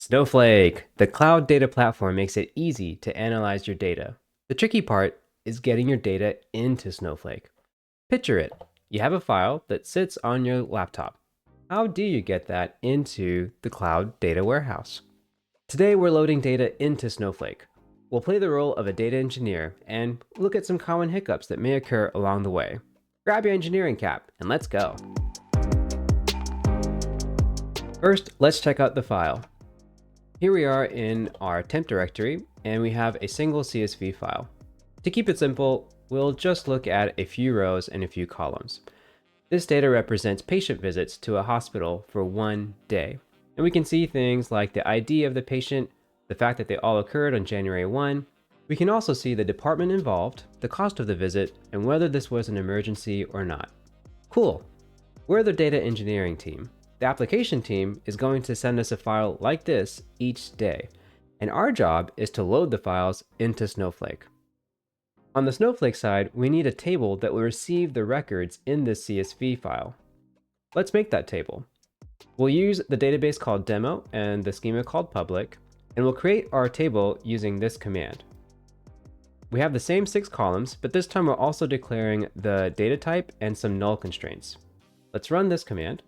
Snowflake, the cloud data platform, makes it easy to analyze your data. The tricky part is getting your data into Snowflake. Picture it. You have a file that sits on your laptop. How do you get that into the cloud data warehouse? Today, we're loading data into Snowflake. We'll play the role of a data engineer and look at some common hiccups that may occur along the way. Grab your engineering cap and let's go. First, let's check out the file. Here we are in our temp directory, and we have a single CSV file. To keep it simple, we'll just look at a few rows and a few columns. This data represents patient visits to a hospital for one day. And we can see things like the ID of the patient, the fact that they all occurred on January 1. We can also see the department involved, the cost of the visit, and whether this was an emergency or not. Cool. We're the data engineering team. The application team is going to send us a file like this each day, and our job is to load the files into Snowflake. On the Snowflake side, we need a table that will receive the records in this CSV file. Let's make that table. We'll use the database called demo and the schema called public, and we'll create our table using this command. We have the same 6 columns, but this time we're also declaring the data type and some null constraints. Let's run this command.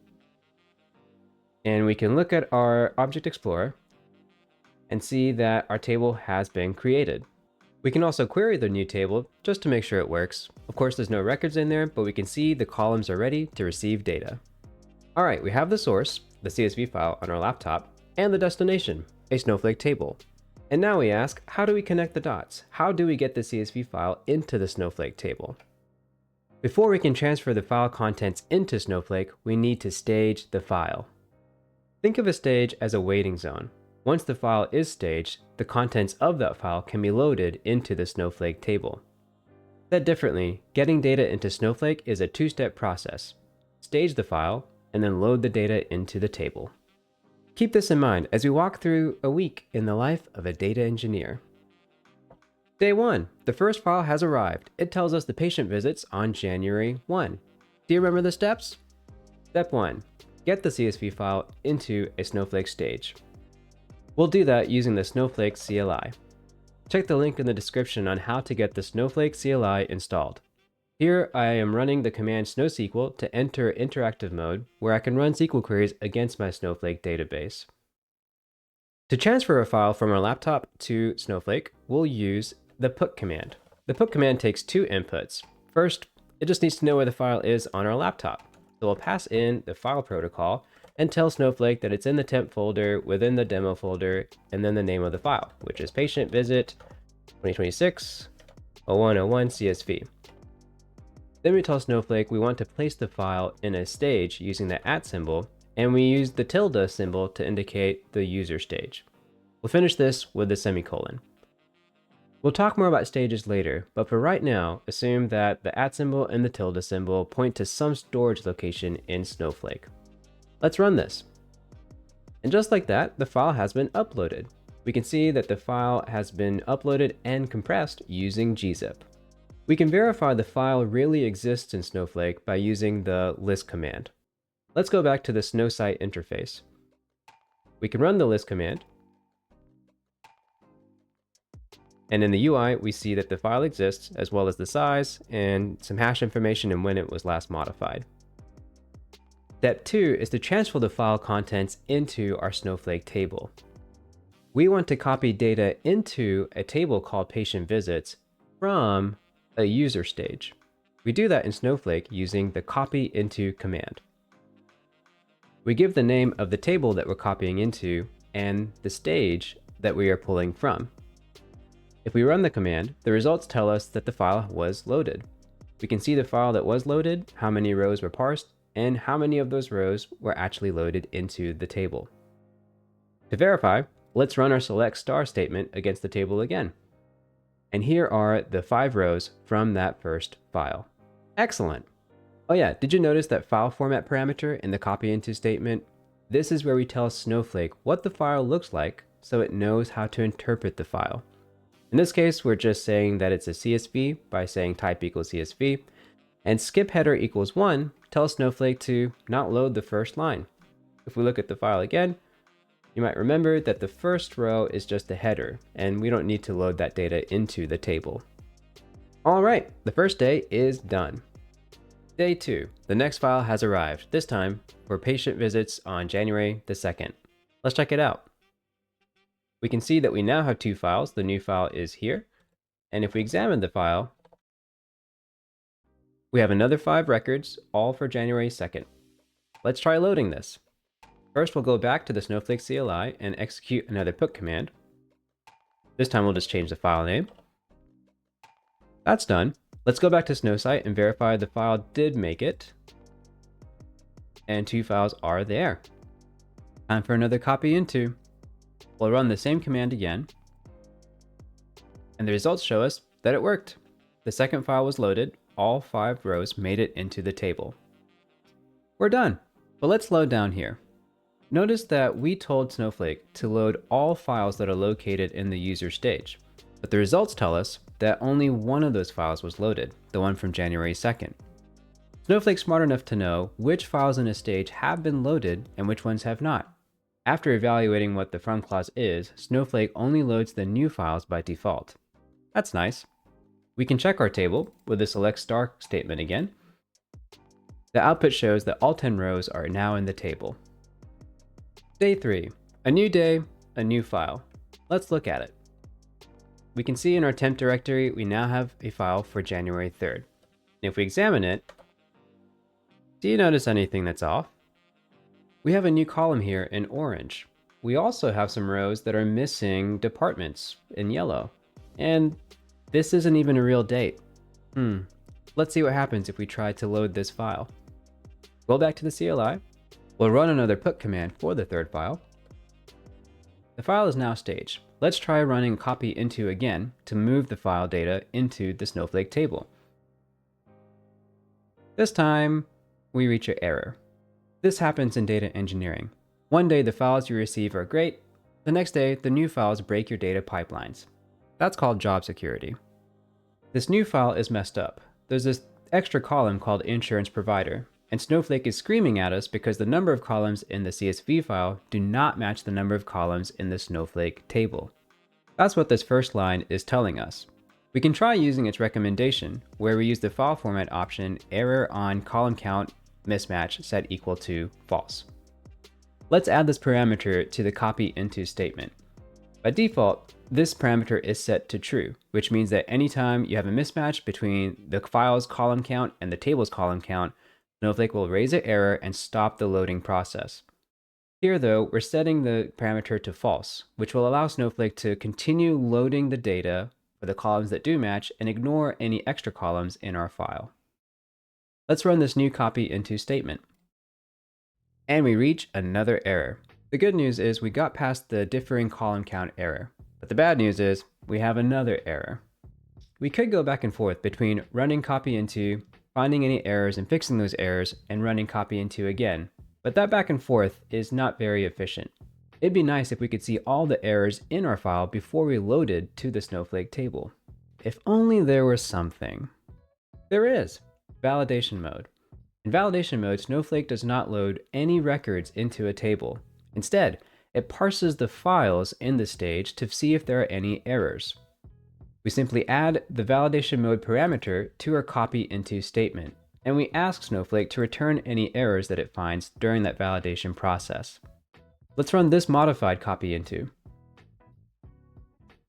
And we can look at our Object Explorer and see that our table has been created. We can also query the new table just to make sure it works. Of course, there's no records in there, but we can see the columns are ready to receive data. All right, we have the source, the CSV file on our laptop, and the destination, a Snowflake table. And now we ask, how do we connect the dots? How do we get the CSV file into the Snowflake table? Before we can transfer the file contents into Snowflake, we need to stage the file. Think of a stage as a waiting zone. Once the file is staged, the contents of that file can be loaded into the Snowflake table. Said differently, getting data into Snowflake is a 2-step process. Stage the file, and then load the data into the table. Keep this in mind as we walk through a week in the life of a data engineer. Day 1, the first file has arrived. It tells us the patient visits on January 1. Do you remember the steps? Step 1. Get the CSV file into a Snowflake stage. We'll do that using the Snowflake CLI. Check the link in the description on how to get the Snowflake CLI installed. Here I am running the command snowsql to enter interactive mode, where I can run SQL queries against my Snowflake database. To transfer a file from our laptop to Snowflake, we'll use the put command. The put command takes 2 inputs. First, it just needs to know where the file is on our laptop. So we'll pass in the file protocol and tell Snowflake that it's in the temp folder within the demo folder, and then the name of the file, which is patient visit 2026 0101 CSV. Then we tell Snowflake we want to place the file in a stage using the @ symbol, and we use the tilde symbol to indicate the user stage. We'll finish this with the semicolon. We'll talk more about stages later, but for right now, assume that the @ symbol and the tilde symbol point to some storage location in Snowflake. Let's run this. And just like that, the file has been uploaded. We can see that the file has been uploaded and compressed using gzip. We can verify the file really exists in Snowflake by using the list command. Let's go back to the SnowSite interface. We can run the list command. And in the UI, we see that the file exists, as well as the size and some hash information and when it was last modified. Step 2 is to transfer the file contents into our Snowflake table. We want to copy data into a table called patient visits from a user stage. We do that in Snowflake using the copy into command. We give the name of the table that we're copying into and the stage that we are pulling from. If we run the command, the results tell us that the file was loaded. We can see the file that was loaded, how many rows were parsed, and how many of those rows were actually loaded into the table. To verify, let's run our select star statement against the table again. And here are the 5 rows from that first file. Excellent. Oh yeah, did you notice that file format parameter in the copy into statement? This is where we tell Snowflake what the file looks like so it knows how to interpret the file. In this case, we're just saying that it's a CSV by saying type equals CSV, and skip header equals 1 tells Snowflake to not load the first line. If we look at the file again, You might remember that the first row is just a header, and we don't need to load that data into the table. All right, the first day is done. Day 2, the next file has arrived, this time for patient visits on January the 2nd. Let's check it out. We can see that we now have 2 files. The new file is here. And if we examine the file, we have another 5 records, all for January 2nd. Let's try loading this. First, we'll go back to the Snowflake CLI and execute another put command. This time we'll just change the file name. That's done. Let's go back to Snowsite and verify the file did make it. And 2 files are there. Time for another copy into. We'll run the same command again. And the results show us that it worked. The second file was loaded. All 5 rows made it into the table. We're done. But let's load down here. Notice that we told Snowflake to load all files that are located in the user stage. But the results tell us that only one of those files was loaded, the one from January 2nd. Snowflake's smart enough to know which files in a stage have been loaded and which ones have not. After evaluating what the from clause is, Snowflake only loads the new files by default. That's nice. We can check our table with the select star statement again. The output shows that all 10 rows are now in the table. Day 3, a new day, a new file. Let's look at it. We can see in our temp directory, we now have a file for January 3rd. And if we examine it, do you notice anything that's off? We have a new column here in orange. We also have some rows that are missing departments in yellow. And this isn't even a real date. Let's see what happens if we try to load this file. Go back to the CLI. We'll run another put command for the 3rd file. The file is now staged. Let's try running copy into again to move the file data into the Snowflake table. This time, we reach an error. This happens in data engineering. One day the files you receive are great. The next day, the new files break your data pipelines. That's called job security. This new file is messed up. There's this extra column called insurance provider. And Snowflake is screaming at us because the number of columns in the CSV file do not match the number of columns in the Snowflake table. That's what this first line is telling us. We can try using its recommendation, where we use the file format option error on column count mismatch set equal to false. Let's add this parameter to the copy into statement. By default, this parameter is set to true, which means that anytime you have a mismatch between the file's column count and the table's column count, Snowflake will raise an error and stop the loading process. Here though, we're setting the parameter to false, which will allow Snowflake to continue loading the data for the columns that do match and ignore any extra columns in our file. Let's run this new copy into statement. And we reach another error. The good news is we got past the differing column count error, but the bad news is we have another error. We could go back and forth between running copy into, finding any errors and fixing those errors, and running copy into again. But that back and forth is not very efficient. It'd be nice if we could see all the errors in our file before we loaded to the Snowflake table. If only there was something. There is. Validation mode. In validation mode, Snowflake does not load any records into a table. Instead, it parses the files in the stage to see if there are any errors. We simply add the validation mode parameter to our copy into statement, and we ask Snowflake to return any errors that it finds during that validation process. Let's run this modified copy into.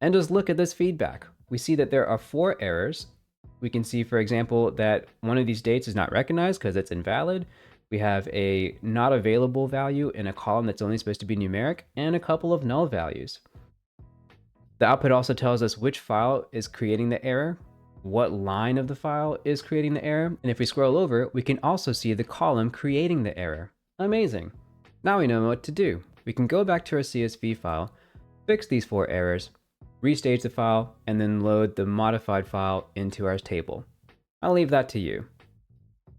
And just look at this feedback. We see that there are 4 errors. We can see, for example, that one of these dates is not recognized because it's invalid. We have a not available value in a column that's only supposed to be numeric, and a couple of null values. The output also tells us which file is creating the error, what line of the file is creating the error, and if we scroll over, we can also see the column creating the error. Amazing! Now we know what to do. We can go back to our CSV file, fix these 4 errors, restage the file, and then load the modified file into our table. I'll leave that to you.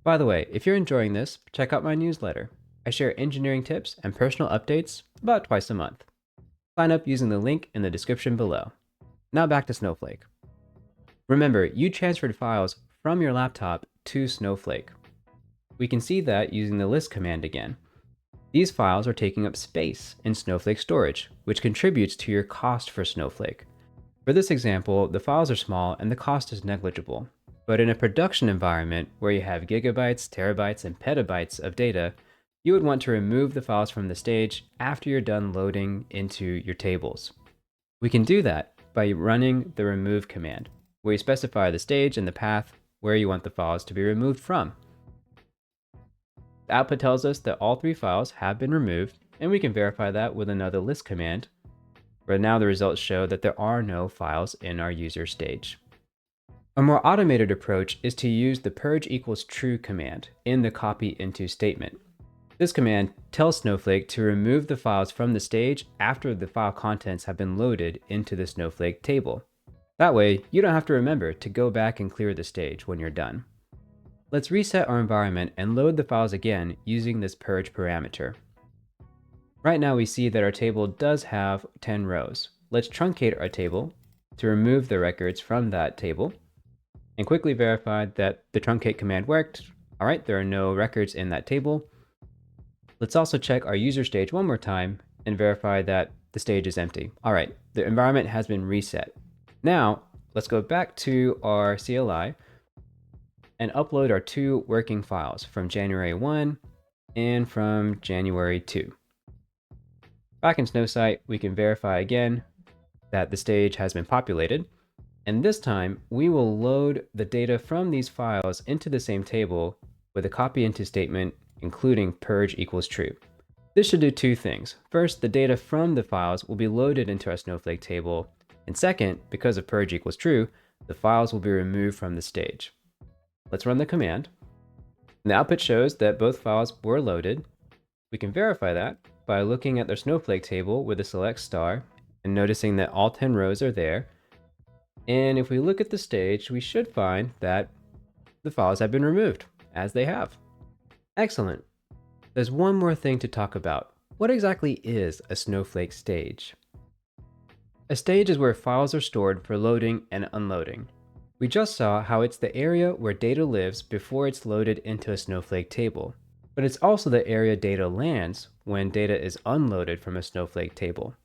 By the way, if you're enjoying this, check out my newsletter. I share engineering tips and personal updates about twice a month. Sign up using the link in the description below. Now back to Snowflake. Remember, you transferred files from your laptop to Snowflake. We can see that using the list command again. These files are taking up space in Snowflake storage, which contributes to your cost for Snowflake. For this example, the files are small and the cost is negligible. But in a production environment where you have gigabytes, terabytes, and petabytes of data, you would want to remove the files from the stage after you're done loading into your tables. We can do that by running the remove command, where you specify the stage and the path where you want the files to be removed from. The output tells us that all 3 files have been removed, and we can verify that with another list command, where now the results show that there are no files in our user stage. A more automated approach is to use the purge equals true command in the copy into statement. This command tells Snowflake to remove the files from the stage after the file contents have been loaded into the Snowflake table. That way, you don't have to remember to go back and clear the stage when you're done. Let's reset our environment and load the files again using this purge parameter. Right now we see that our table does have 10 rows. Let's truncate our table to remove the records from that table and quickly verify that the truncate command worked. All right, there are no records in that table. Let's also check our user stage one more time and verify that the stage is empty. All right, the environment has been reset. Now, let's go back to our CLI and upload our 2 working files from January 1 and from January 2. Back in Snowsite, we can verify again that the stage has been populated, and this time we will load the data from these files into the same table with a copy into statement including purge equals true. This should do 2 things. First, the data from the files will be loaded into our Snowflake table, and second, because of purge equals true, the files will be removed from the stage. Let's run the command. And the output shows that both files were loaded. We can verify that by looking at the Snowflake table with a select star and noticing that all 10 rows are there. And if we look at the stage, we should find that the files have been removed, as they have. Excellent. There's one more thing to talk about. What exactly is a Snowflake stage? A stage is where files are stored for loading and unloading. We just saw how it's the area where data lives before it's loaded into a Snowflake table, but it's also the area data lands when data is unloaded from a Snowflake table.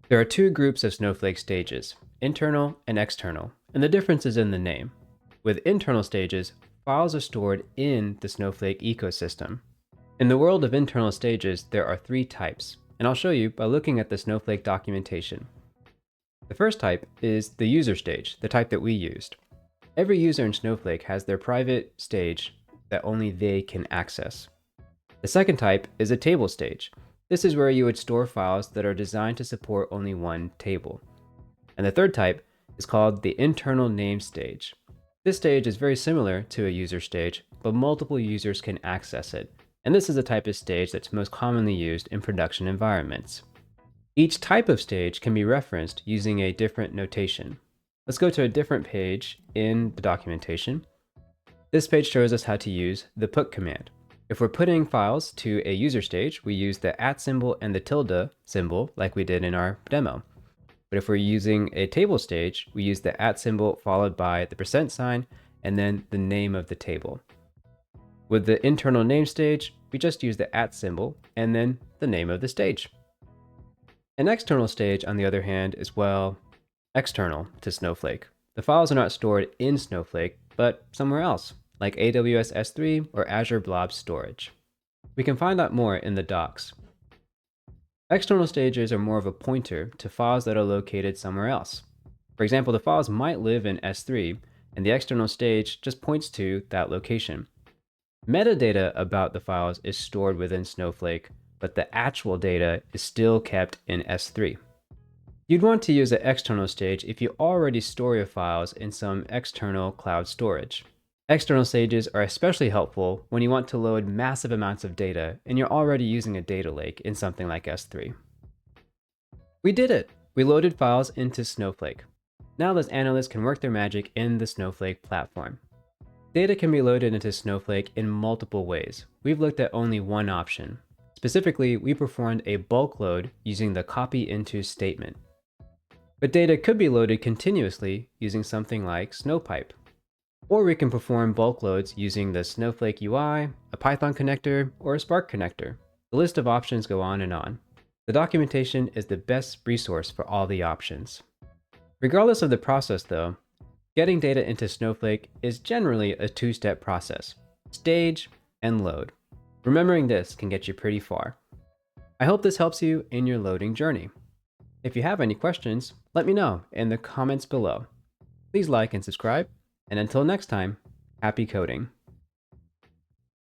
There are 2 groups of Snowflake stages, internal and external, and the difference is in the name. With internal stages, files are stored in the Snowflake ecosystem. In the world of internal stages, there are 3 types, and I'll show you by looking at the Snowflake documentation. The first type is the user stage, the type that we used. Every user in Snowflake has their private stage that only they can access. The second type is a table stage. This is where you would store files that are designed to support only one table. And the third type is called the internal name stage. This stage is very similar to a user stage, but multiple users can access it. And this is a type of stage that's most commonly used in production environments. Each type of stage can be referenced using a different notation. Let's go to a different page in the documentation. This page shows us how to use the put command. If we're putting files to a user stage, we use the @ symbol and the tilde symbol like we did in our demo. But if we're using a table stage, we use the @ symbol followed by the % and then the name of the table. With the internal name stage, we just use the @ symbol and then the name of the stage. An external stage, on the other hand, is, well, external to Snowflake. The files are not stored in Snowflake, but somewhere else, like AWS S3 or Azure Blob Storage. We can find out more in the docs. External stages are more of a pointer to files that are located somewhere else. For example, the files might live in S3, and the external stage just points to that location. Metadata about the files is stored within Snowflake, but the actual data is still kept in S3. You'd want to use an external stage if you already store your files in some external cloud storage. External stages are especially helpful when you want to load massive amounts of data and you're already using a data lake in something like S3. We did it! We loaded files into Snowflake. Now those analysts can work their magic in the Snowflake platform. Data can be loaded into Snowflake in multiple ways. We've looked at only one option. Specifically, we performed a bulk load using the copy into statement. But data could be loaded continuously using something like Snowpipe. Or we can perform bulk loads using the Snowflake UI, a Python connector, or a Spark connector. The list of options go on and on. The documentation is the best resource for all the options. Regardless of the process though, getting data into Snowflake is generally a two-step process: stage and load. Remembering this can get you pretty far. I hope this helps you in your loading journey. If you have any questions, let me know in the comments below. Please like and subscribe, and until next time, happy coding.